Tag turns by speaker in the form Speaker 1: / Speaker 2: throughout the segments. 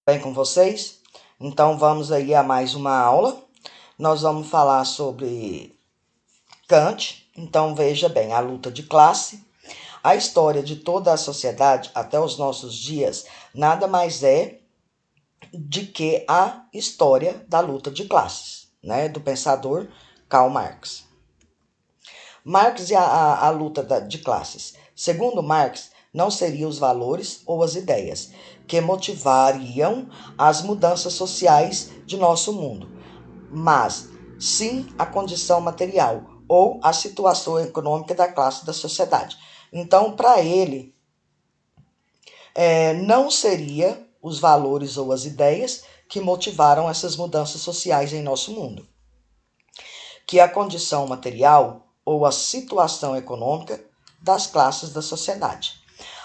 Speaker 1: Bem com vocês? Então vamos aí a mais uma aula. Nós vamos falar sobre Kant. Então veja bem, a luta de classe. A história de toda a sociedade até os nossos dias nada mais é de que a história da luta de classes, né, do pensador Karl Marx. Marx e a luta de classes. Segundo Marx, não seriam os valores ou as ideias que motivariam as mudanças sociais de nosso mundo, mas sim a condição material ou a situação econômica da classe da sociedade. Então, para ele, não seria os valores ou as ideias que motivaram essas mudanças sociais em nosso mundo, que a condição material ou a situação econômica das classes da sociedade.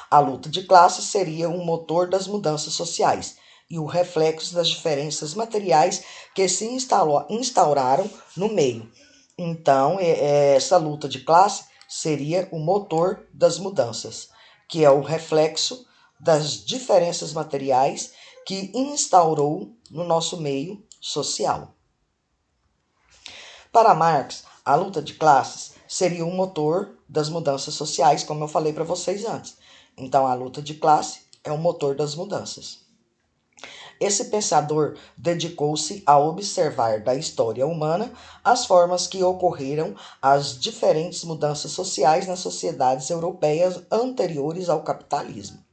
Speaker 1: A luta de classes seria o motor das mudanças sociais e o reflexo das diferenças materiais que se instauraram no meio. Então, essa luta de classe seria o motor das mudanças, que é o reflexo das diferenças materiais que instaurou no nosso meio social. Para Marx, a luta de classes seria o motor das mudanças sociais, como eu falei para vocês antes. Então, a luta de classe é o motor das mudanças. Esse pensador dedicou-se a observar da história humana as formas que ocorreram às diferentes mudanças sociais nas sociedades europeias anteriores ao capitalismo.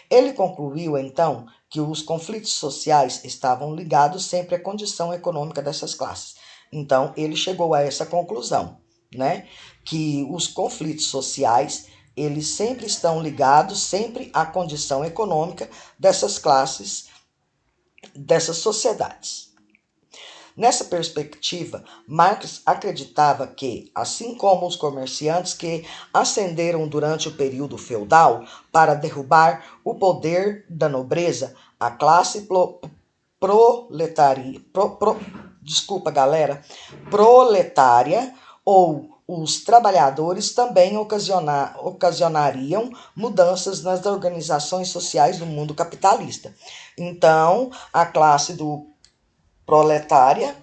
Speaker 1: Ele concluiu, então, que os conflitos sociais estavam ligados sempre à condição econômica dessas classes. Então, ele chegou a essa conclusão, né? Que os conflitos sociais, eles sempre estão ligados sempre à condição econômica dessas classes, dessas sociedades. Nessa perspectiva, Marx acreditava que, assim como os comerciantes que ascenderam durante o período feudal para derrubar o poder da nobreza, a classe proletária ou os trabalhadores também ocasionariam mudanças nas organizações sociais do mundo capitalista. Então, a classe do proletária,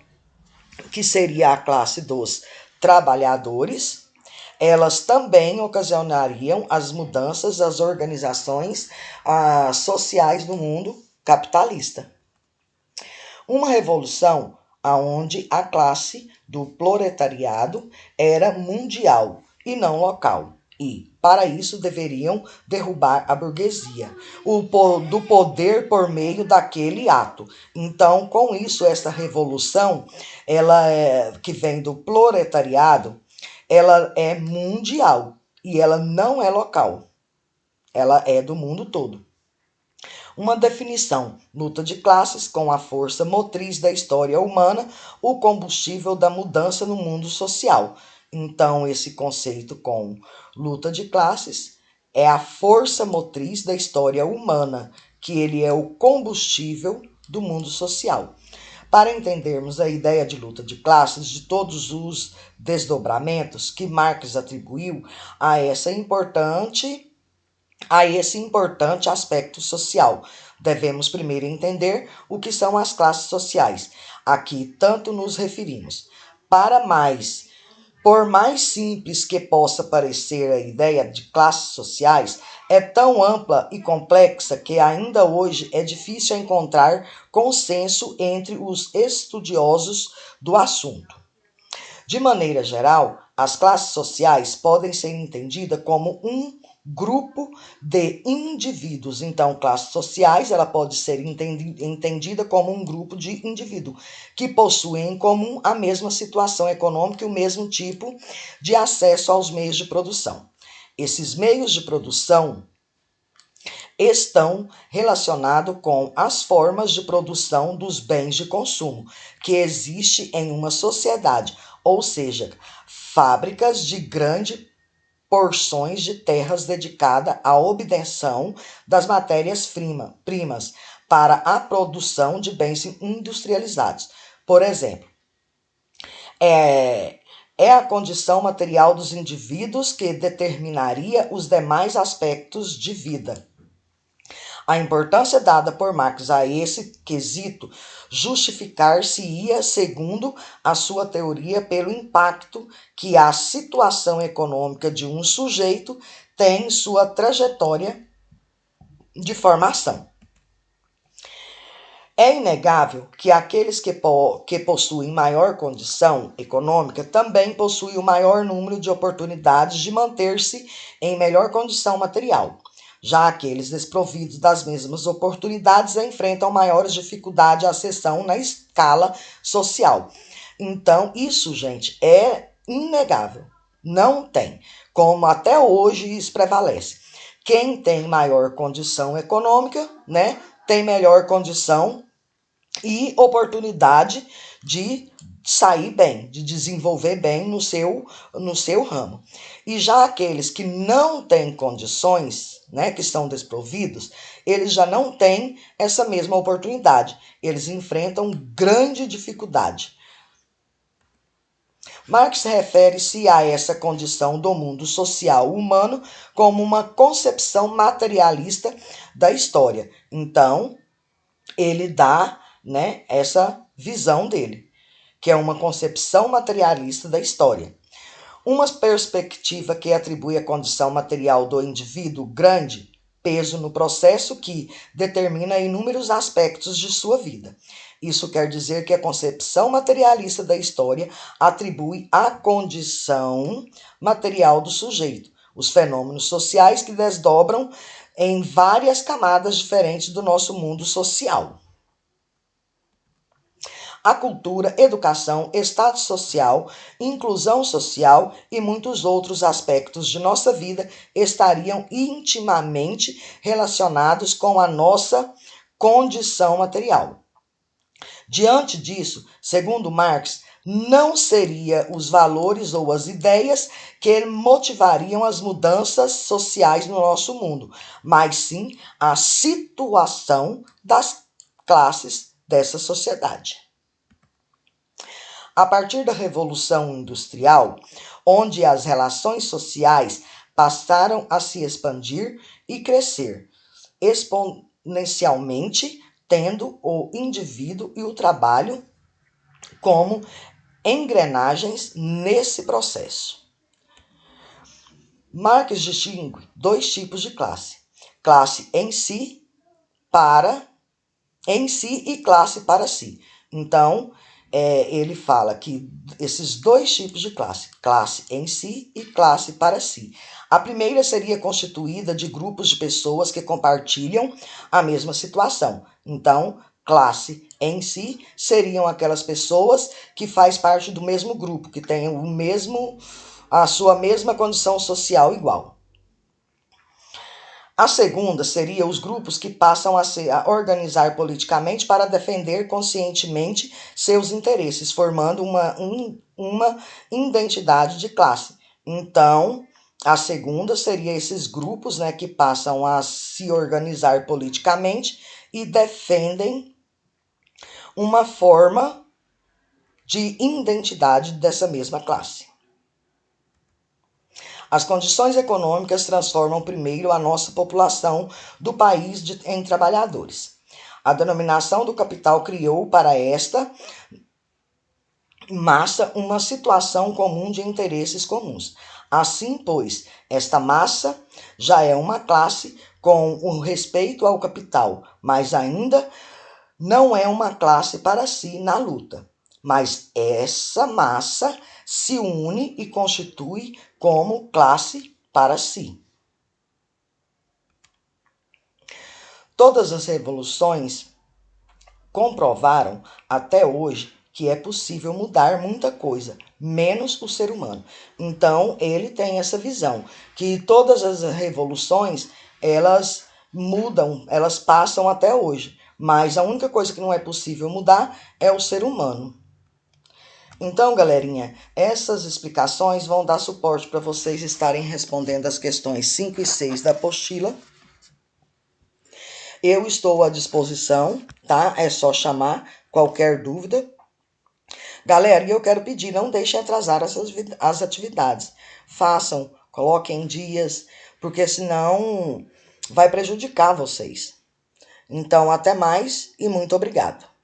Speaker 1: que seria a classe dos trabalhadores, elas também ocasionariam as mudanças das organizações sociais do mundo capitalista. Uma revolução onde a classe do proletariado era mundial e não local. E, para isso, deveriam derrubar a burguesia do poder por meio daquele ato. Então, com isso, essa revolução, que vem do proletariado, ela é mundial e ela não é local. Ela é do mundo todo. Uma definição: luta de classes com a força motriz da história humana, o combustível da mudança no mundo social. Então, esse conceito com luta de classes é a força motriz da história humana, que ele é o combustível do mundo social. Para entendermos a ideia de luta de classes, de todos os desdobramentos que Marx atribuiu a esse importante aspecto social, devemos primeiro entender o que são as classes sociais. Aqui tanto nos referimos. Por mais simples que possa parecer a ideia de classes sociais, é tão ampla e complexa que ainda hoje é difícil encontrar consenso entre os estudiosos do assunto. De maneira geral, as classes sociais podem ser entendidas como um grupo de indivíduos. Então, classes sociais, ela pode ser entendida como um grupo de indivíduos que possuem em comum a mesma situação econômica e o mesmo tipo de acesso aos meios de produção. Esses meios de produção estão relacionados com as formas de produção dos bens de consumo que existe em uma sociedade, ou seja, fábricas de grande porções de terras dedicadas à obtenção das matérias-primas para a produção de bens industrializados. Por exemplo, é a condição material dos indivíduos que determinaria os demais aspectos de vida. A importância dada por Marx a esse quesito justificar-se-ia, segundo a sua teoria, pelo impacto que a situação econômica de um sujeito tem em sua trajetória de formação. É inegável que aqueles que possuem maior condição econômica também possuem o maior número de oportunidades de manter-se em melhor condição material. Já aqueles desprovidos das mesmas oportunidades enfrentam maiores dificuldades de ascensão na escala social. Então, isso, gente, é inegável. Não tem. Como até hoje isso prevalece. Quem tem maior condição econômica, né, tem melhor condição e oportunidade de sair bem, de desenvolver bem no seu ramo. E já aqueles que não têm condições, né, que estão desprovidos, eles já não têm essa mesma oportunidade. Eles enfrentam grande dificuldade. Marx refere-se a essa condição do mundo social humano como uma concepção materialista da história. Então, ele dá, né, essa visão dele, que é uma concepção materialista da história. Uma perspectiva que atribui à condição material do indivíduo grande peso no processo que determina inúmeros aspectos de sua vida. Isso quer dizer que a concepção materialista da história atribui à condição material do sujeito os fenômenos sociais que desdobram em várias camadas diferentes do nosso mundo social. A cultura, educação, status social, inclusão social e muitos outros aspectos de nossa vida estariam intimamente relacionados com a nossa condição material. Diante disso, segundo Marx, não seria os valores ou as ideias que motivariam as mudanças sociais no nosso mundo, mas sim a situação das classes dessa sociedade. A partir da Revolução Industrial, onde as relações sociais passaram a se expandir e crescer exponencialmente, tendo o indivíduo e o trabalho como engrenagens nesse processo. Marx distingue dois tipos de classe: classe em si e classe para si. Então, ele fala que esses dois tipos de classe em si e classe para si. A primeira seria constituída de grupos de pessoas que compartilham a mesma situação. Então, classe em si seriam aquelas pessoas que fazem parte do mesmo grupo, que têm a sua mesma condição social igual. A segunda seria os grupos que passam a organizar politicamente para defender conscientemente seus interesses, formando uma identidade de classe. Então, a segunda seria esses grupos, né, que passam a se organizar politicamente e defendem uma forma de identidade dessa mesma classe. As condições econômicas transformam primeiro a nossa população do país em trabalhadores. A denominação do capital criou para esta massa uma situação comum de interesses comuns. Assim, pois, esta massa já é uma classe com o respeito ao capital, mas ainda não é uma classe para si na luta. Mas essa massa se une e constitui como classe para si. Todas as revoluções comprovaram até hoje que é possível mudar muita coisa, menos o ser humano. Então, ele tem essa visão, que todas as revoluções, elas mudam, elas passam até hoje, mas a única coisa que não é possível mudar é o ser humano. Então, galerinha, essas explicações vão dar suporte para vocês estarem respondendo as questões 5 e 6 da apostila. Eu estou à disposição, tá? É só chamar qualquer dúvida. Galera, e eu quero pedir, não deixem atrasar as atividades. Façam, coloquem em dias, porque senão vai prejudicar vocês. Então, até mais e muito obrigado.